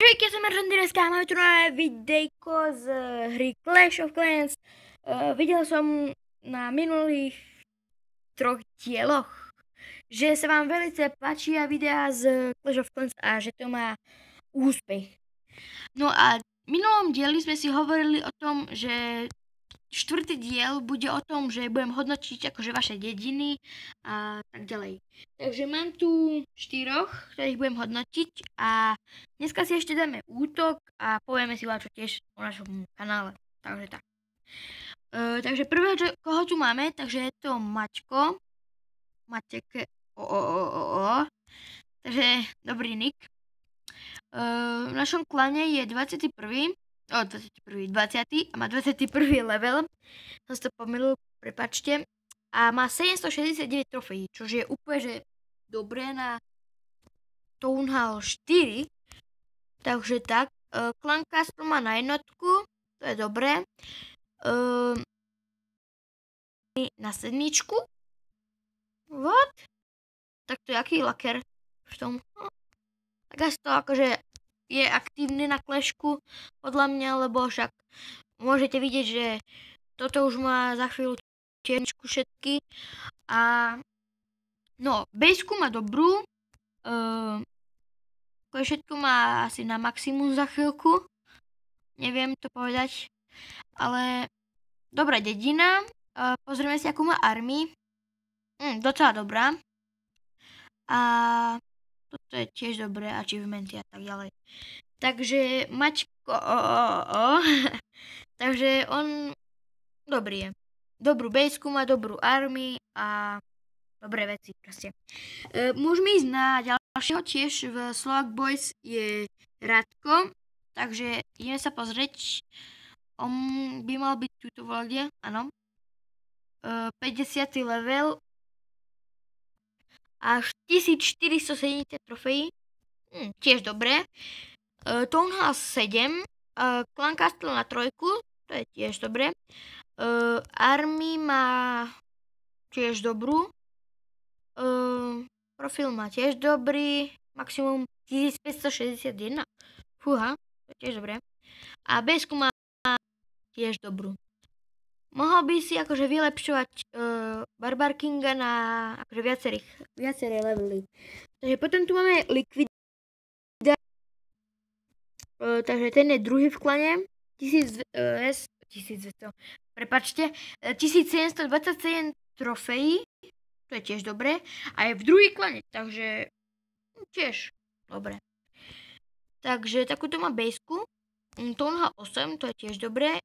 Čujte, ja som Maržandy, dneska máme tu nové videjko z hry Clash of Clans. Videl som na minulých 3 dieloch, že sa vám velice páčia videá z Clash of Clans a že to má úspech. No a v minulom dieli sme si hovorili o tom, že 4. diel bude o tom, že budem hodnotiť akože vaše dediny a tak ďalej. Takže mám tu 4, ktorých budem hodnotiť a dneska si ešte dáme útok a povieme si čo tiež o našom kanále. Takže tak. Takže prvého, koho tu máme, takže je to Maťko. Matek. Takže dobrý nick. V našom klane je 20. a má 21. level. Som si to pomýlil, prepáčte. A má 769 trofejí, čo je úplne že dobré na Town Hall 4. Takže tak. Clan Castle má na jednotku, to je dobré. Na 7. What? Tak to je aký laker v tom? Tak asi to akože je aktívny na Clashku, podľa mňa, lebo však môžete vidieť, že toto už má za chvíľu tieňčku všetky. A no, baseku má dobrú, všetko má asi na maximum za chvíľku, neviem to povedať, ale dobrá dedina. Pozrieme si, akú má army. Docela dobrá. A toto je tiež dobré, achievementy a tak ďalej. Takže Maťko, takže on dobrý je. Dobrú baseku má, dobrú army a dobré veci proste. Môžeme ísť na ďalšieho, tiež v Slovak Boys je Radko, takže ideme sa pozrieť. On by mal byť tuto voľade, áno. 50. level. Až 1470 trofejí. Tiež dobré. Town Hall 7. Clan Castle na 3. To je tiež dobré. Army má tiež dobrú. Profil má tiež dobrý. Maximum 1561. Fúha, to je tiež dobré. A BSku má tiež dobrú. Mohol by si akože vylepšovať Barbar Kinga na akože viaceré levely. Takže potom tu máme Liquida. Takže ten je druhý v klane. 1200. Prepačte. 1727 trofejí. To je tiež dobré. A je v druhý klane. Takže tiež dobré. Takže takúto má baseku. Town Hall 8. To je tiež dobré.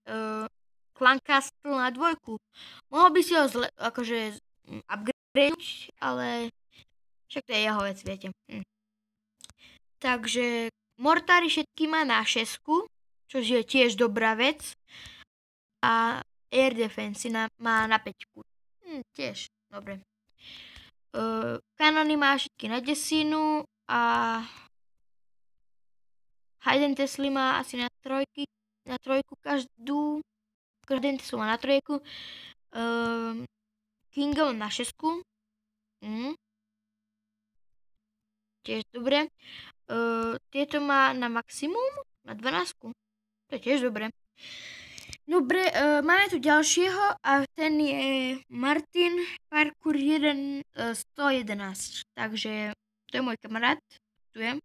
Clan Castle na 2. Mohol by si ho akože upgradeť, ale však to je jeho vec, viete. Takže mortáry všetky má na 6, čo je tiež dobrá vec. A air defense má na 5. Tiež dobre. Kanony má všetky na 10 a Hayden Tesla má asi na 3 každú. Každý sú má na 3. Kingov na 6. Tiež dobre. Tieto má na maximum na 12. To je tiež dobre. Dobre, máme tu ďalšieho a ten je Martin Parkour 111. Takže to je môj kamarát. Tu je.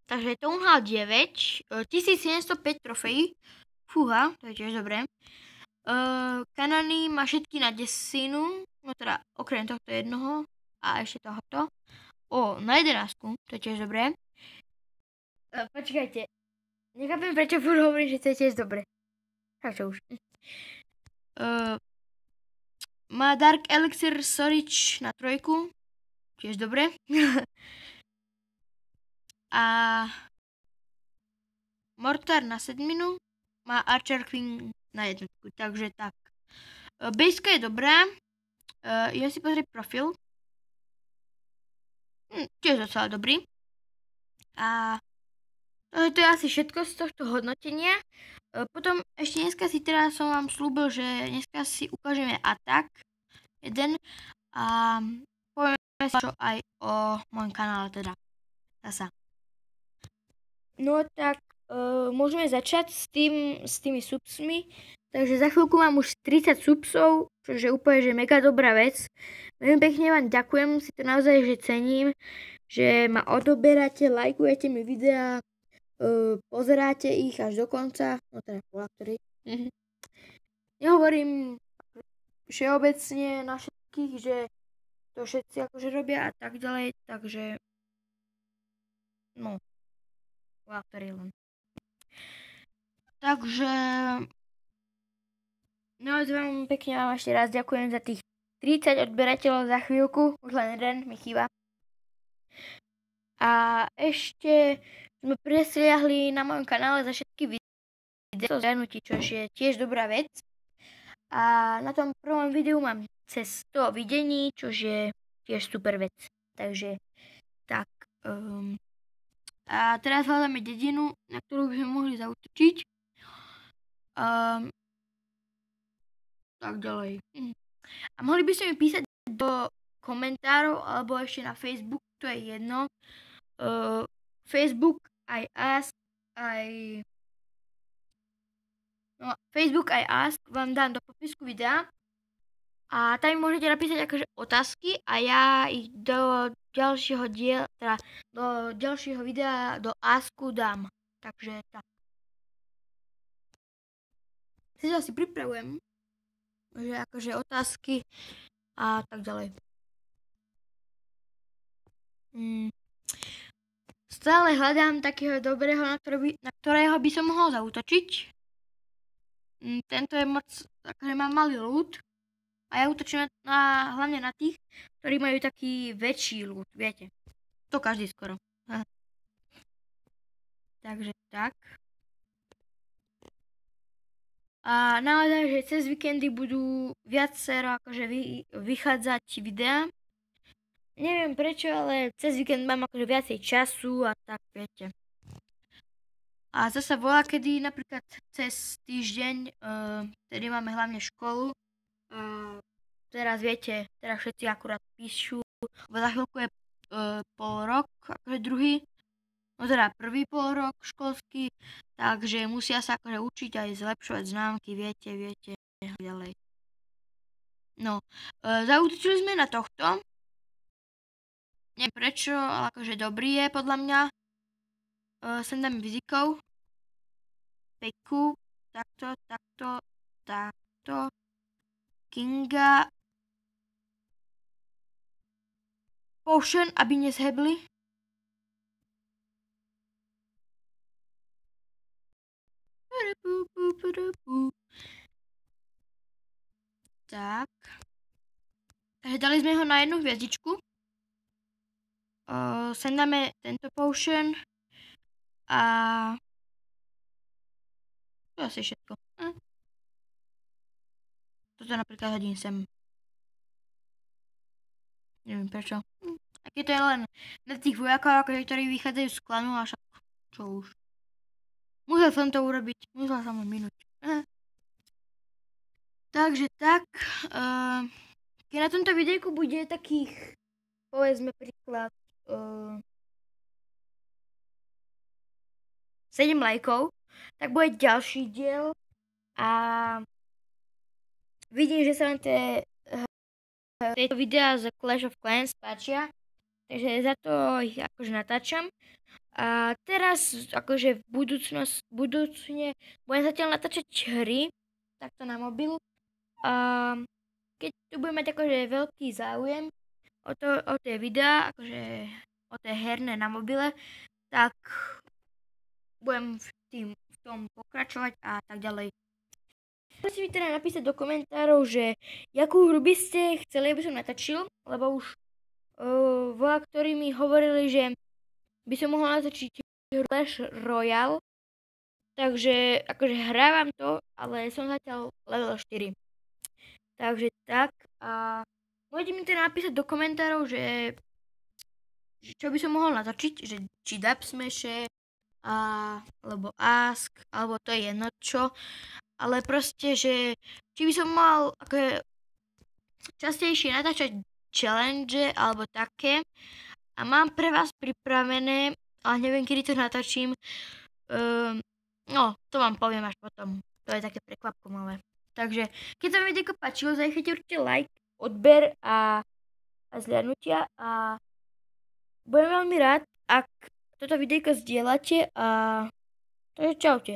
Takže Town Hall 9, 1705 trofejí. Fúha, to je tiež dobré. Kanony má všetky na 10, no teda okrem tohto jednoho a ešte tohoto. Na 11, to je tiež dobré. Počkajte, nechápem, prečo furt hovorím, že to je tiež dobré. Tak čo už. Má Dark Elixir Storage na 3, tiež dobré. A Mortar na 7, má Archer Queen na 1, takže tak. Baseka je dobrá. Idem si pozrieť profil. Tiež docela dobrý. A to je asi všetko z tohto hodnotenia. Potom ešte dneska si teda som vám slúbil, že dneska si ukážeme atak. Jeden. a povieme sa čo aj o môjom kanále teda. Zasa. No tak môžeme začať s tými subsmi. Takže za chvíľku mám už 30 subsov, čo je úplne že mega dobrá vec. Veľmi pekne vám ďakujem, si to naozaj že cením, že ma odoberáte, lajkujete mi videá, pozeráte ich až do konca, no teda ktorý. Nehovorím všeobecne na všetkých, že to všetci akože robia a tak ďalej, takže no, ktorý len. Takže naozaj vám pekne vám ešte raz ďakujem za tých 30 odberateľov za chvíľku, už len jeden mi chýba. A ešte sme presliahli na mojom kanále za všetky videá zhrnutí, čo je tiež dobrá vec. A na tom prvom videu mám cez 100 videní, čo je tiež super vec. Takže tak. A teraz hľadáme dedinu, na ktorú by sme mohli zaútočiť. Tak ďalej. A mohli by ste mi písať do komentárov alebo ešte na Facebook, to je jedno. Facebook aj Ask, Facebook aj Ask vám dám do popisku videa. A tam môžete napísať akože otázky a ja ich do ďalšieho do ďalšieho videa do Asku dám. Takže tak. Si pripravujem, že akože otázky a tak ďalej. Stále hľadám takého dobrého, na ktorého by som mohol zaútočiť. Tento je moc, akože má malý ľud. A ja útočím hlavne na tých, ktorí majú taký väčší ľud, viete. To každý skoro. Takže tak. A naozaj, že cez víkendy budú viacero akože vychádzať videá. Neviem prečo, ale cez víkend mám akože viacej času a tak, viete. A zasa volá, kedy napríklad cez týždeň, tedy máme hlavne školu. Teraz viete, teraz všetci akurát píšu, lebo za chvíľku je pol rok, akože druhý, no teda prvý pol rok školský, takže musia sa akože učiť aj zlepšovať známky, viete, ďalej. No, zaútočili sme na tohto, neviem prečo, ale akože dobrý je podľa mňa, sem dáme vizikov, Peku, takto, Kinga, Potion, aby nezhebli. Tak. Takže dali sme ho na jednu hviezdičku. Sem dáme tento potion. A to asi všetko. Toto napríklad hodím sem. Neviem prečo. Aký to je len na tých vojakov, ktorí vychádzajú z klanu a však čo už. Musel som to urobiť. Musel som ho minúť. Takže tak. Keď na tomto videjku bude takých, povedzme príklad, 7 lajkov, tak bude ďalší diel a vidím, že sa vám tieto videá z Clash of Clans páčia, takže za to ich akože natáčam. A teraz akože v budúcne budem zatiaľ natáčať hry, takto na mobil. A keď tu budem mať akože veľký záujem o tie videá, akože o tie herné na mobile, tak budem v tom pokračovať a tak ďalej. Môžete mi teda napísať do komentárov, že jakú hru by ste chceli, aby som natačil, lebo už veľa, ktorí mi hovorili, že by som mohol natočiť hru Clash Royale, takže akože hrávam to, ale som zatiaľ level 4. Takže tak a môžete mi teda napísať do komentárov, že čo by som mohol natočiť, že či Dub Smashe, alebo Ask, alebo to je jedno čo, ale proste, že či by som mal akože častejšie natáčať challenge alebo také. A mám pre vás pripravené, ale neviem, kedy to natočím. No, to vám poviem až potom. To je také prekvapko malé. Takže, keď sa mi videjko páčilo, zanechajte určite like, odber a zhľadnutia a budem veľmi rád, ak toto videjko zdieľate a takže čaute.